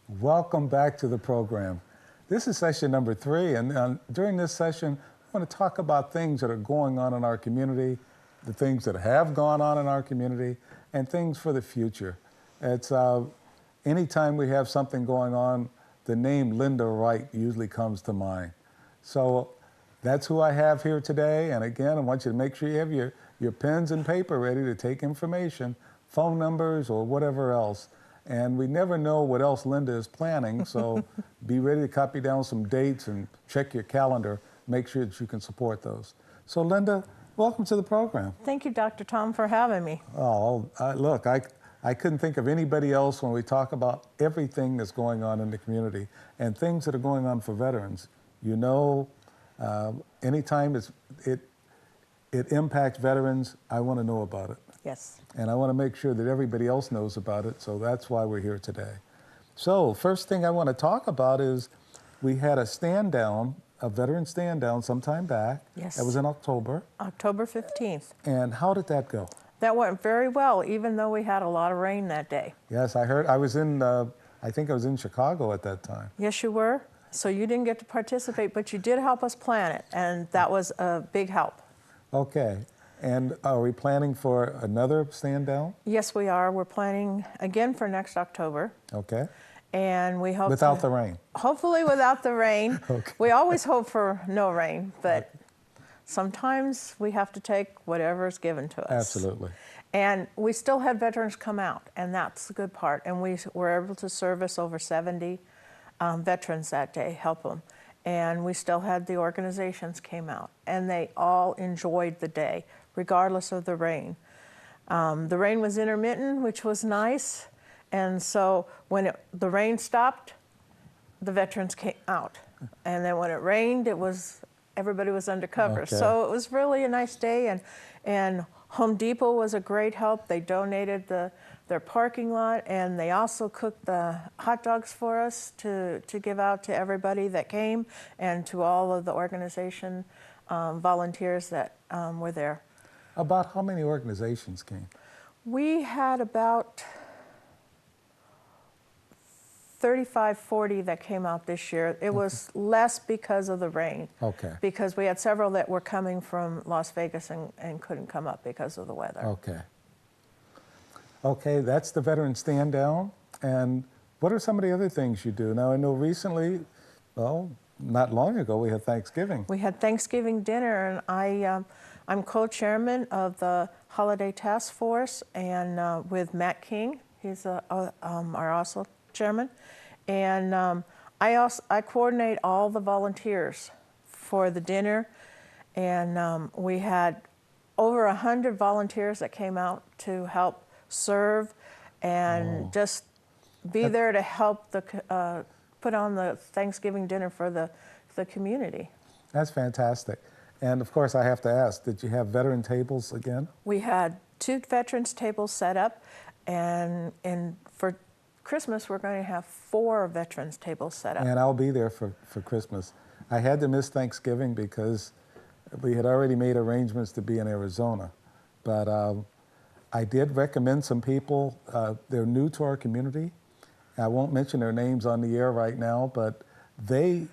Welcome back to the program. This is session number 3, and during this session, I want to talk about things that are going on in our community, the things that have gone on in our community, and things for the future. It's anytime we have something going on, the name Linda Wright usually comes to mind. So that's who I have here today, and again, I want you to make sure you have your pens and paper ready to take information, phone numbers, or whatever else. And we never know what else Linda is planning, so be ready to copy down some dates and check your calendar, make sure that you can support those. So Linda, welcome to the program. Thank you, Dr. Tom, for having me. Oh, look, I couldn't think of anybody else when we talk about everything that's going on in the community and things that are going on for veterans. You know, anytime it impacts veterans, I want to know about it. Yes. And I want to make sure that everybody else knows about it, so that's why we're here today. So first thing I want to talk about is we had a stand down, a veteran stand down sometime back. Yes. That was in October. October 15th. And how did that go? That went very well, even though we had a lot of rain that day. Yes, I heard. I was in, I think I was in Chicago at that time. Yes, you were. So you didn't get to participate, but you did help us plan it, and that was a big help. Okay. And are we planning for another stand down? Yes, we are. We're planning again for next October. Okay. And we hope without the rain. Hopefully without the rain. Okay. We always hope for no rain, but sometimes we have to take whatever is given to us. Absolutely. And we still had veterans come out, and that's the good part. And we were able to service over 70 veterans that day, help them. And we still had the organizations came out, and they all enjoyed the day, regardless of the rain. The rain was intermittent, which was nice. And so when the rain stopped, the veterans came out. And then when it rained, everybody was undercover. Okay. So it was really a nice day. And Home Depot was a great help. They donated their parking lot, and they also cooked the hot dogs for us to give out to everybody that came and to all of the organization volunteers that were there. About how many organizations came? We had about 35, 40 that came out this year. It was less because of the rain. Okay. Because we had several that were coming from Las Vegas and couldn't come up because of the weather. Okay. Okay, that's the veteran stand down. And what are some of the other things you do? Now, I know recently, well, not long ago, we had Thanksgiving. We had Thanksgiving dinner, and I'm co-chairman of the Holiday Task Force, and with Matt King, he's our also chairman, and I coordinate all the volunteers for the dinner, and we had over 100 volunteers that came out to help serve and just be there to help put on the Thanksgiving dinner for the community. That's fantastic. And of course, I have to ask, did you have veteran tables again? We had 2 veterans tables set up, and for Christmas, we're going to have 4 veterans tables set up. And I'll be there for Christmas. I had to miss Thanksgiving because we had already made arrangements to be in Arizona. But I did recommend some people. They're new to our community. I won't mention their names on the air right now, but they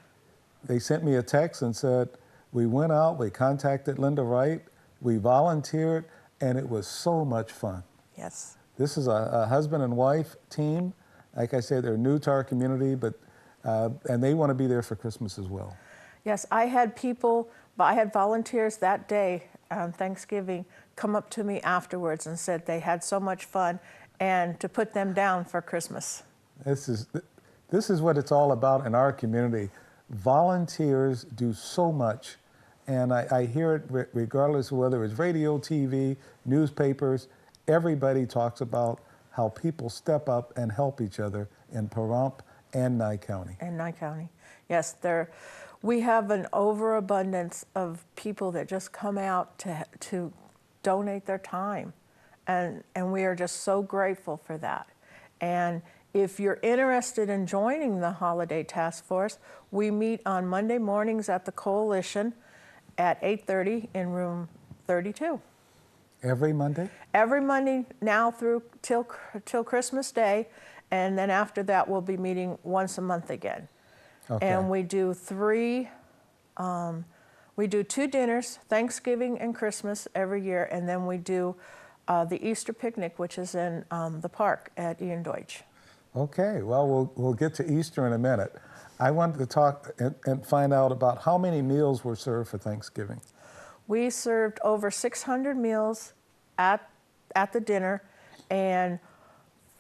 sent me a text and said, we went out, we contacted Linda Wright, we volunteered, and it was so much fun. Yes. This is a husband and wife team. Like I said, they're new to our community, but and they want to be there for Christmas as well. Yes, I had volunteers that day on Thanksgiving come up to me afterwards and said they had so much fun, and to put them down for Christmas. This is what it's all about in our community. Volunteers do so much, and I hear it regardless of whether it's radio, TV, newspapers. Everybody talks about how people step up and help each other in Pahrump and Nye County. And Nye County. Yes, we have an overabundance of people that just come out to donate their time. And we are just so grateful for that. And if you're interested in joining the Holiday Task Force, we meet on Monday mornings at the Coalition at 8:30 in room 32. Every Monday? Every Monday now through till Christmas Day, And then after that, we'll be meeting once a month again. Okay. And we do we do 2 dinners, Thanksgiving and Christmas every year, and then we do the Easter picnic, which is in the park at Ian Deutsch. Okay, well, we'll get to Easter in a minute. I wanted to talk and find out about how many meals were served for Thanksgiving. We served over 600 meals at the dinner, and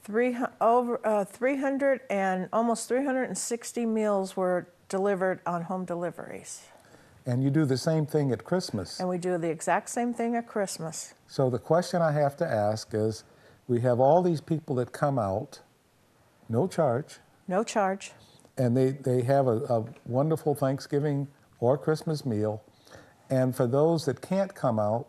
300 and almost 360 meals were delivered on home deliveries. And you do the same thing at Christmas. And we do the exact same thing at Christmas. So the question I have to ask is, we have all these people that come out, no charge, No charge. and they have a wonderful Thanksgiving or Christmas meal. And for those that can't come out,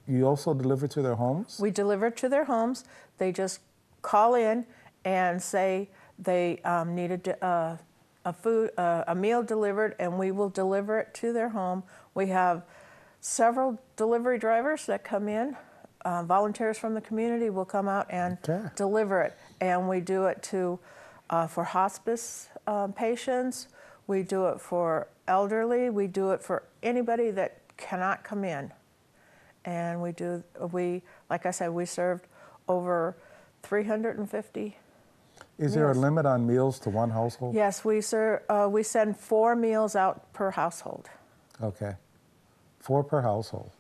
you also deliver to their homes? We deliver to their homes. They just call in and say they need a meal delivered, and we will deliver it to their home. We have several delivery drivers that come in. Volunteers from the community will come out and deliver it. And we do it for hospice patients. We do it for elderly. We do it for anybody that cannot come in. And like I said, we served over 350. Is there a limit on meals to one household? Yes, we send 4 meals out per household. Okay, 4 per household.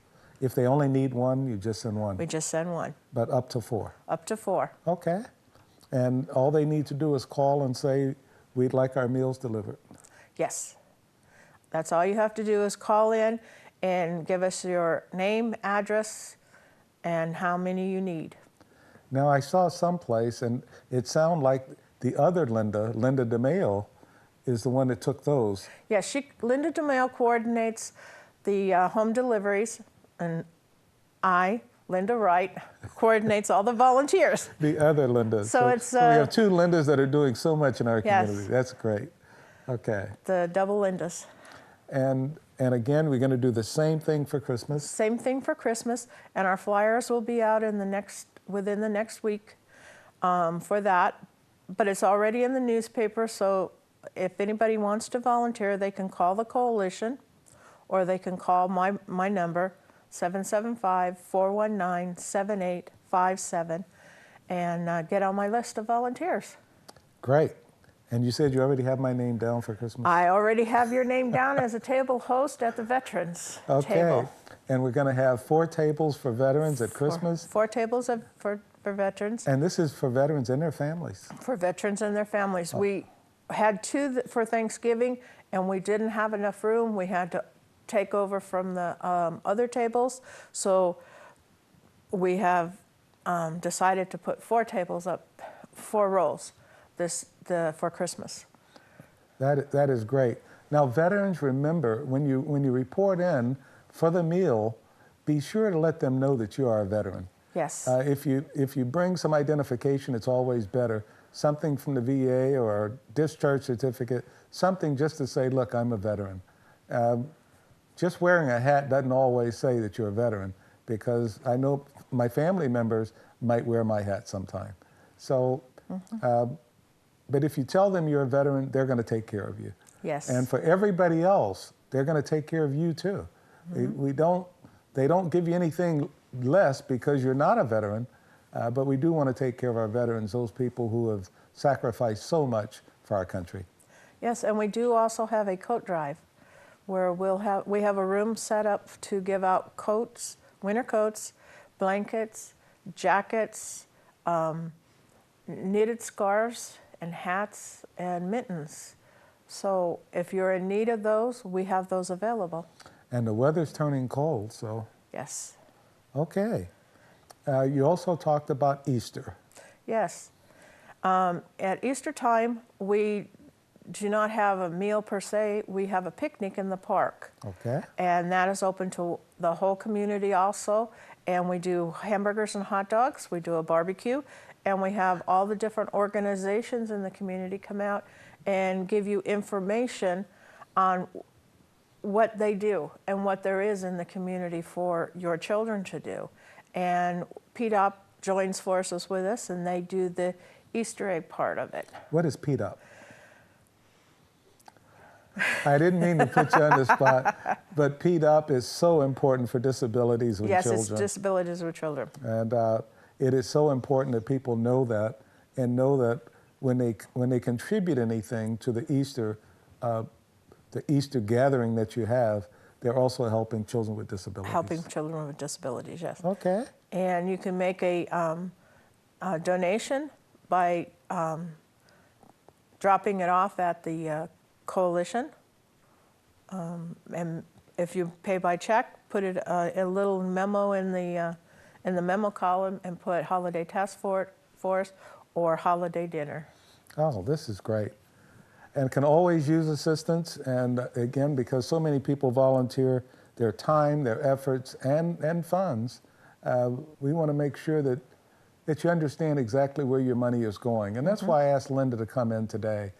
If they only need one, you just send one. We just send one. But up to 4. Up to 4. Okay. And all they need to do is call and say, we'd like our meals delivered. Yes. That's all you have to do is call in and give us your name, address, and how many you need. Now, I saw someplace, and it sounded like the other Linda DeMayo, is the one that took those. Yes, Linda DeMayo coordinates the home deliveries, and Linda Wright, coordinates all the volunteers. The other Linda. So we have 2 Lindas that are doing so much in our community. Yes. That's great. Okay. The double Lindas. And again, we're going to do the same thing for Christmas. Same thing for Christmas, and our flyers will be out within the next week for that. But it's already in the newspaper, so if anybody wants to volunteer, they can call the coalition, or they can call my number, 775-419-7857, and get on my list of volunteers. Great. And you said you already have my name down for Christmas? I already have your name down as a table host at the Veterans Table. And we're going to have 4 tables for veterans at Christmas? 4 tables for veterans. And this is for veterans and their families? For veterans and their families. We had 2 for Thanksgiving, and we didn't have enough room. We had to take over from the other tables. So we have decided to put 4 tables up, 4 rows for Christmas. That is great. Now, veterans, remember, when you report in for the meal, be sure to let them know that you are a veteran. Yes. If you bring some identification, it's always better. Something from the VA or a discharge certificate, something just to say, look, I'm a veteran. Just wearing a hat doesn't always say that you're a veteran, because I know my family members might wear my hat sometime. So, but if you tell them you're a veteran, they're going to take care of you. Yes. And for everybody else, they're going to take care of you too. They don't give you anything less because you're not a veteran, but we do want to take care of our veterans, those people who have sacrificed so much for our country. Yes, and we do also have a coat drive where we have a room set up to give out coats, winter coats, blankets, jackets, knitted scarves, and hats and mittens. So if you're in need of those, we have those available. And the weather's turning cold, so. Yes. Okay. You also talked about Easter. Yes. At Easter time, we do not have a meal per se. We have a picnic in the park. Okay. And that is open to the whole community also. And we do hamburgers and hot dogs. We do a barbecue. And we have all the different organizations in the community come out and give you information on what they do and what there is in the community for your children to do. And PDOP joins forces with us, and they do the Easter egg part of it. What is Pete Up? I didn't mean to put you on the spot, but Pete Up is so important for disabilities with children. Yes, it's disabilities with children. And it is so important that people know that, and know that when they contribute anything to the Easter gathering that you have, they're also helping children with disabilities. Helping children with disabilities, yes. Okay. And you can make a donation by dropping it off at the coalition. And if you pay by check, put it a little memo in the memo column and put Holiday Task Force or Holiday Dinner. Oh, this is great. And can always use assistance. And again, because so many people volunteer their time, their efforts, and funds, we want to make sure that you understand exactly where your money is going. And that's why I asked Linda to come in today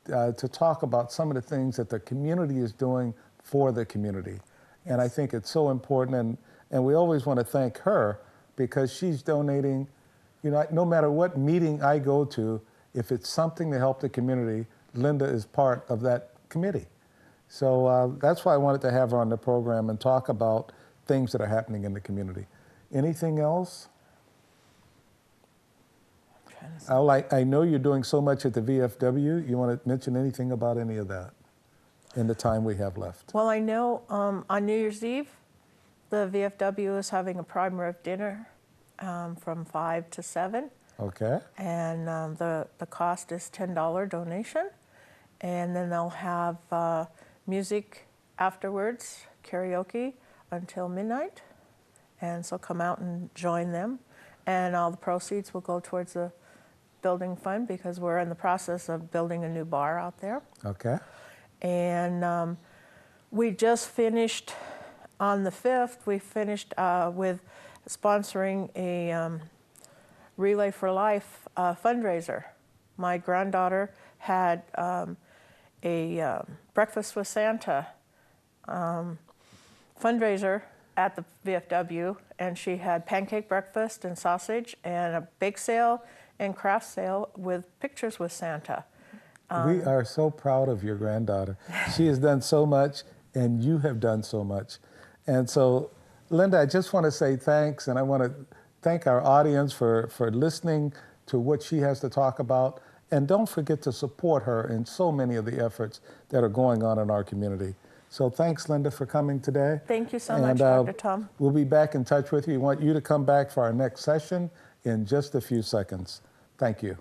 to talk about some of the things that the community is doing for the community. Yes. And I think it's so important. And we always want to thank her because she's donating, you know, no matter what meeting I go to, if it's something to help the community, Linda is part of that committee. So that's why I wanted to have her on the program and talk about things that are happening in the community. Anything else? I know you're doing so much at the VFW. You want to mention anything about any of that in the time we have left? Well, I know on New Year's Eve, the VFW is having a prime rib dinner from 5 to 7. Okay. And the cost is $10 donation. And then they'll have music afterwards, karaoke until midnight. And so come out and join them. And all the proceeds will go towards the building fund because we're in the process of building a new bar out there. Okay. And we just finished on the 5th, we finished with sponsoring a Relay for Life fundraiser. My granddaughter had a Breakfast with Santa fundraiser at the VFW, and she had pancake breakfast and sausage and a bake sale and craft sale with pictures with Santa. We are so proud of your granddaughter. She has done so much, and you have done so much. And so, Linda, I just want to say thanks, and I want to thank our audience for listening to what she has to talk about. And don't forget to support her in so many of the efforts that are going on in our community. So thanks, Linda, for coming today. Thank you so much, Dr. Tom. We'll be back in touch with you. We want you to come back for our next session in just a few seconds. Thank you.